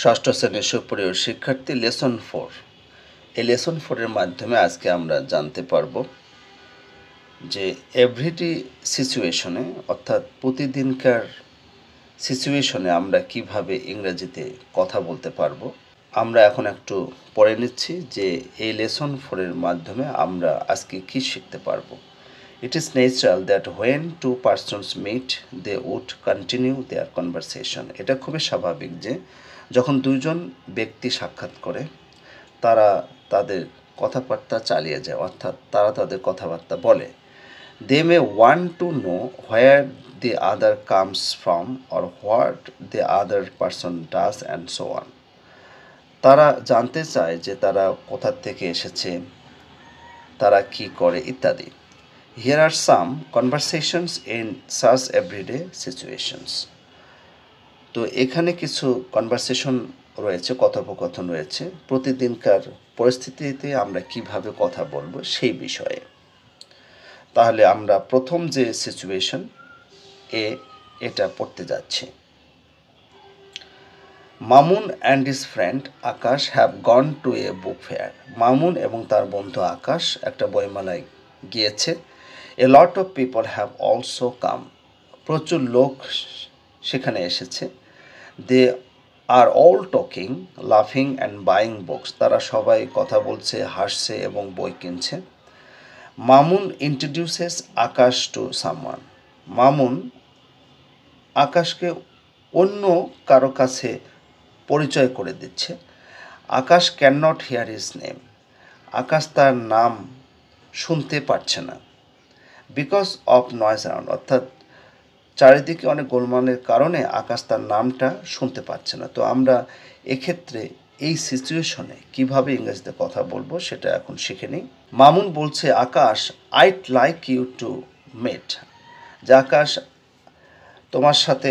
ষষ্ঠ শ্রেণীর সুপ্রিয় শিক্ষার্থী লেসন 4। এই লেসন 4-এর মাধ্যমে আজকে আমরা জানতে পারব যে এভরিডে সিচুয়েশনে অর্থাৎ প্রতিদিনকার সিচুয়েশনে আমরা কিভাবে ইংরেজিতে কথা বলতে পারবো। আমরা এখন একটু পড়ে নিচ্ছি যে এই লেসন 4-এর মাধ্যমে আমরা আজকে কি শিখতে পারবো। It is natural that when two persons meet, they would continue their conversation. এটা খুবই স্বাভাবিক যে যখন দুইজন ব্যক্তি সাক্ষাৎ করে তারা তাদের কথাবার্তা চালিয়ে যায়, অর্থাৎ তারা তাদের কথাবার্তা বলে। They may want to know where the other comes from or what the other person does and so on. তারা জানতে চায় যে তারা কোথা থেকে এসেছে, তারা কি করে ইত্যাদি। Here are some conversations in such everyday situations. তো এখানে কিছু কনভারসেশন রয়েছে, কথোপকথন রয়েছে প্রতিদিনকার পরিস্থিতিতে আমরা কিভাবে কথা বলবো সেই বিষয়ে। তাহলে আমরা প্রথম যে সিচুয়েশন এটা পড়তে যাচ্ছি। Mamun and his friend Akash have gone to a book fair. Mamun এবং তার বন্ধু আকাশ একটা বইমেলায় গিয়েছে। A lot of people have also come. প্রচুর লোক সেখানে এসেছে। দে আর অল টকিং, লাফিং অ্যান্ড বাইং বুকস। তারা সবাই কথা বলছে, হাসছে এবং বই কিনছে। Mamun introduces Akash to someone. Mamun আকাশকে অন্য কারো কাছে পরিচয় করে দিচ্ছে। Akash can not hear his name. আকাশ তার নাম শুনতে পারছে না। বিকজ অফ নয়েজ অ্যারাউন্ড, অর্থাৎ চারিদিকে অনেক গোলমালের কারণে আকাশ তার নামটা শুনতে পাচ্ছে না। তো আমরা এক্ষেত্রে এই সিচুয়েশনে কিভাবে ইংরেজিতে কথা বলবো সেটা এখন শিখে নিই। মামুন বলছে, Akash I'd like you to meet. যে আকাশ, তোমার সাথে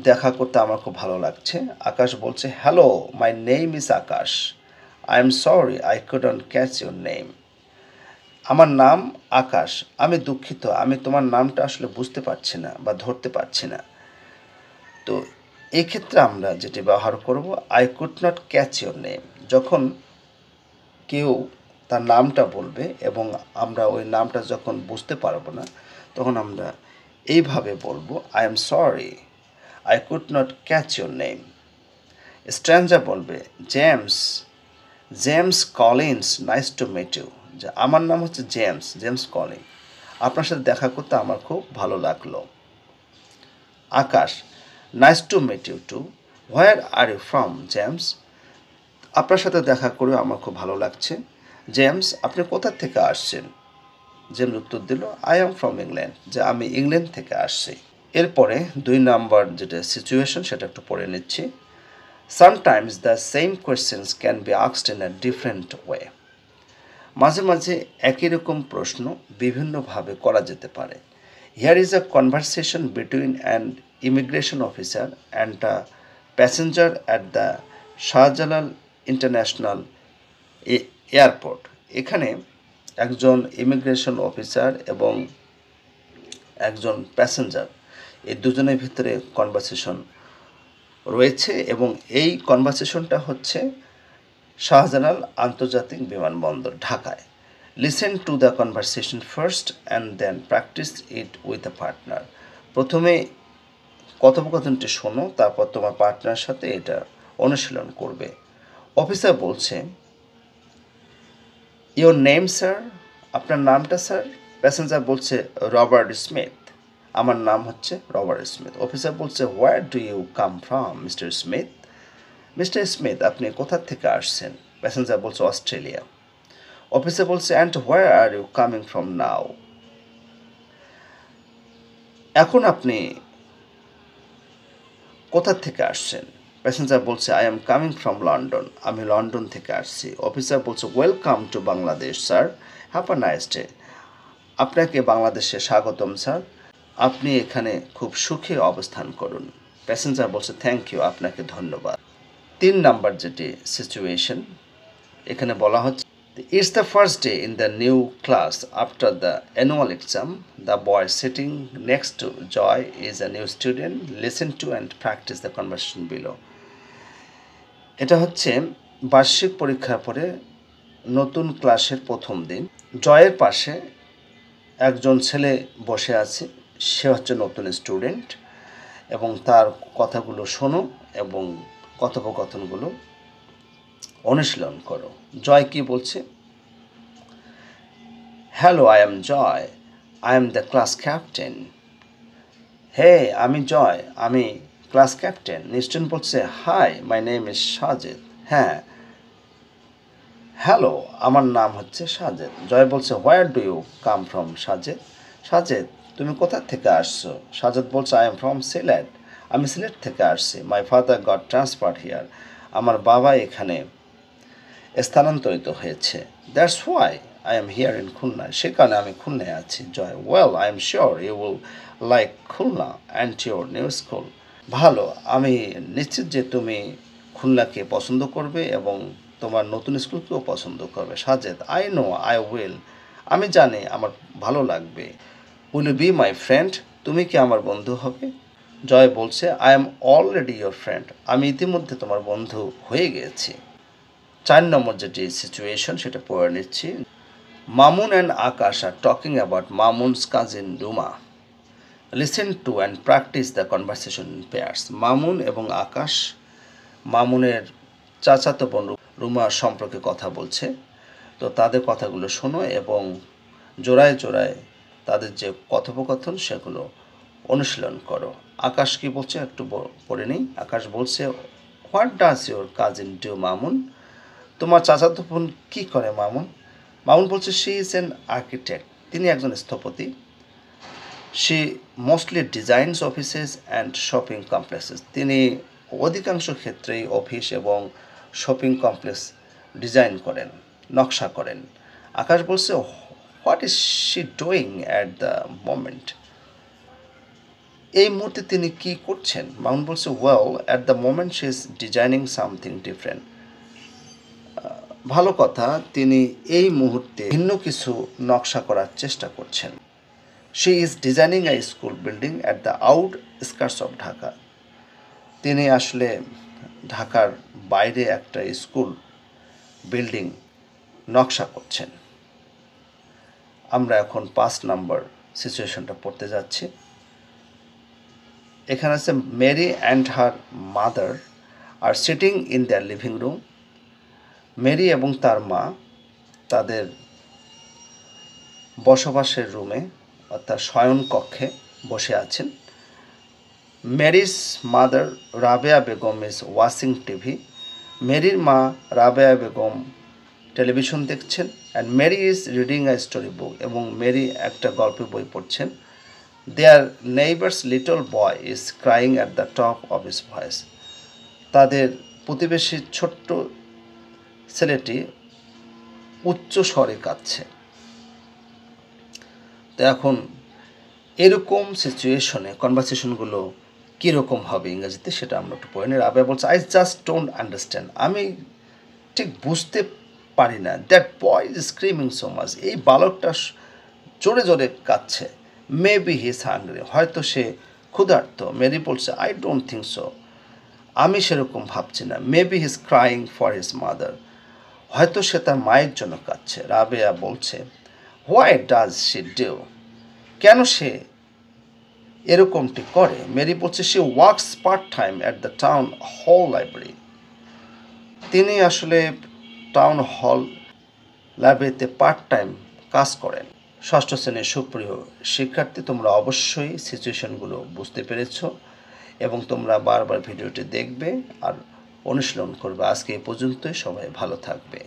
দেখা করতে আমার খুব ভালো লাগছে। আকাশ বলছে, hello, my name is Akash, I am sorry I couldn't catch your name. আমার নাম আকাশ, আমি দুঃখিত, আমি তোমার নামটা আসলে বুঝতে পারছি না বা ধরতে পারছি না। তো এক্ষেত্রে আমরা যেটি ব্যবহার করব, I could not catch your name. যখন কেউ তার নামটা বলবে এবং আমরা ওই নামটা যখন বুঝতে পারবো না, তখন আমরা এইভাবে বলবো, I am sorry I could not catch your name. Stranger বলবে, James, James Collins, nice to meet you. যে আমার নাম হচ্ছে জেমস, জেমস কলিন, আপনার সাথে দেখা করতে আমার খুব ভালো লাগলো। Akash, nice to meet you too, where are you from James. আপনার সাথে দেখা করে আমার খুব ভালো লাগছে। জেমস, আপনি কোথা থেকে আসছেন? জেমস উত্তর দিল, আই এম ফ্রম ইংল্যান্ড, যে আমি ইংল্যান্ড থেকে আসছি। এরপরে 2 নাম্বার যেটা সিচুয়েশন সেটা একটু পড়ে নিচ্ছি। Sometimes the same questions can be asked in a different way. মাঝে মাঝে একই রকম প্রশ্ন বিভিন্নভাবে করা যেতে পারে। Here is a conversation between an immigration officer and a passenger at the Shahjalal international airport. এখানে একজন ইমিগ্রেশন অফিসার এবং একজন প্যাসেঞ্জার, এই দুজনের ভিতরে কনভারসেশন রয়েছে এবং এই কনভারসেশনটা হচ্ছে শাহজালাল আন্তর্জাতিক বিমানবন্দর, ঢাকায়। Listen to the conversation first and then practice it with a partner. প্রথমে কথোপকথনটি শোনো, তারপর তোমার পার্টনারের সাথে এটা অনুশীলন করবে। অফিসার বলছে, ইয়োর নেম স্যার, আপনার নামটা স্যার? প্যাসেঞ্জার বলছে, রবার্ট স্মিথ, আমার নাম হচ্ছে রবার্ট স্মিথ। অফিসার বলছে, where do you come from mister Smith? Mister Smith, আপনি কোথা থেকে আসছেন? প্যাসেঞ্জার বলছে, অস্ট্রেলিয়া। অফিসার বলছে, and where are you coming from now? এখন আপনি কোথা থেকে আসছেন? প্যাসেঞ্জার বলছে, I am coming from London, আমি লন্ডন থেকে আসছি। অফিসার বলছে, welcome to Bangladesh sir, have a nice day. আপনাকে বাংলাদেশে স্বাগতম স্যার, আপনি এখানে খুব সুখে অবস্থান করুন। প্যাসেঞ্জার বলছে, থ্যাংক ইউ, আপনাকে ধন্যবাদ। 3 নাম্বার যেটি সিচুয়েশন, এখানে বলা হচ্ছে, it's the first day in the new class after the annual exam. The boy sitting next to Joy is a new student. Listen to and practice the conversation below. এটা হচ্ছে বার্ষিক পরীক্ষার পরে নতুন ক্লাসের প্রথম দিন। জয়ের পাশে একজন ছেলে বসে আছে, সে হচ্ছে নতুন স্টুডেন্ট, এবং তার কথাগুলো শোনো এবং কথোপকথনগুলো অনুশীলন করো। জয় কি বলছে? Hello, I am Joy, I am the class captain. হে, আমি জয়, আমি ক্লাস ক্যাপ্টেন। স্টুডেন্ট বলছে, hi, my name is Sajed. হ্যাঁ, হ্যালো, আমার নাম হচ্ছে সাজেদ। জয় বলছে, where do you come from Sajed? Sajed, তুমি কোথা থেকে আসছো? সাজেদ বলছে, আই এম ফ্রম সিলেট, আমি সিলেট থেকে আসছি। My father got transfer here, আমার বাবা এখানে স্থানান্তরিত হয়েছে। That's why I am here in Khulna, সে কারণে আমি খুলনায় আছি। Joy, well, I am sure you will like Khulna and your new school. ভালো, আমি নিশ্চিত যে তুমি খুলনাকে পছন্দ করবে এবং তোমার নতুন স্কুলকেও পছন্দ করবে। Sajed, I know I will, আমি জানি আমার ভালো লাগবে। Will you be my friend, তুমি কি আমার বন্ধু হবে? জয় বলছে, I am already your friend, আমি ইতিমধ্যে তোমার বন্ধু হয়ে গেছি। 4 নম্বর যেটি সিচুয়েশন সেটা পড়ে নিচ্ছি। Mamun and Akash are talking about Mamun's cousin Ruma. Listen to and practice the conversation in pairs. Mamun এবং আকাশ মামুনের চাচাতো বোন রুমা সম্পর্কে কথা বলছে, তো তাদের কথাগুলো শোনো এবং জোড়ায় জোড়ায় তাদের যে কথোপকথন সেগুলো অনুশীলন করো। আকাশ কি বলছে একটু পড়ে নিই। আকাশ বলছে, what does your cousin do Mamun? তোমার চাচাতো বোন কী করে মামুন? মামুন বলছে, শি ইজ অ্যান আর্কিটেক্ট, তিনি একজন স্থপতি। She mostly designs offices and shopping complexes, তিনি অধিকাংশ ক্ষেত্রেই অফিস এবং শপিং কমপ্লেক্স ডিজাইন করেন, নকশা করেন। আকাশ বলছে, what is she doing at the moment? এই মুহূর্তে তিনি কি করছেন? মামুন বলছে, well, at the moment she is designing something different. ভালো কথা, তিনি এই মুহূর্তে ভিন্ন কিছু নকশা করার চেষ্টা করছেন। She is designing a school building at the outskirts of Dhaka, তিনি আসলে ঢাকার বাইরে একটা স্কুল বিল্ডিং নকশা করছেন। আমরা এখন 5 নম্বর সিচুয়েশনটা পড়তে যাচ্ছি। এখানে আছে, Mary and her mother are sitting in their living room. Mary এবং তার মা তাদের বসবাসের রুমে অর্থাৎ শয়নকক্ষে বসে আছেন। Mary's mother Rabeya Begum is watching TV, মেরির মা রাবেয়া বেগম টেলিভিশন দেখছেন। And Mary is reading a story book, এবং মেরি একটা গল্পের বই পড়ছেন। Their neighbour's little boy is crying at the top of his voice, তাদের প্রতিবেশীর ছোট্ট ছেলেটি উচ্চ স্বরে কাঁদছে। তো এখন এরকম সিচুয়েশনে কনভারসেশনগুলো কীরকম হবে ইংরেজিতে সেটা আমরা একটু পড়ে নিই। রাবেয়া বলছে, আই জাস্ট ডোন্ট আন্ডারস্ট্যান্ড, আমি ঠিক বুঝতে পারি না। That boy is screaming so much, এই বালকটা জোরে জোরে কাঁদছে। মেবি হি ইজ হাংরি, হয়তো সে ক্ষুধার্ত। মেরি বলছে, আই ডোন্ট থিঙ্ক সো, আমি সেরকম ভাবছি না। Maybe he is crying for his mother, হয়তো সে তার মায়ের জন্য কাঁদছে। রাবেয়া বলছে, হোয়াই ডাজ শি ডু, কেন সে এরকমটি করে? মেরি বলছে, she works part time at the town hall library, তিনি আসলে টাউন হল লাইব্রেরিতে পার্ট টাইম কাজ করেন। ষষ্ঠ শ্রেণীর সুপ্রিয় শিক্ষার্থী, তোমরা অবশ্যই সিচুয়েশনগুলো বুঝতে পেরেছ এবং তোমরা বারবার ভিডিওটি দেখবে আর অনুশীলন করবে। আজকে এই পর্যন্তই, সবাই ভালো থাকবে।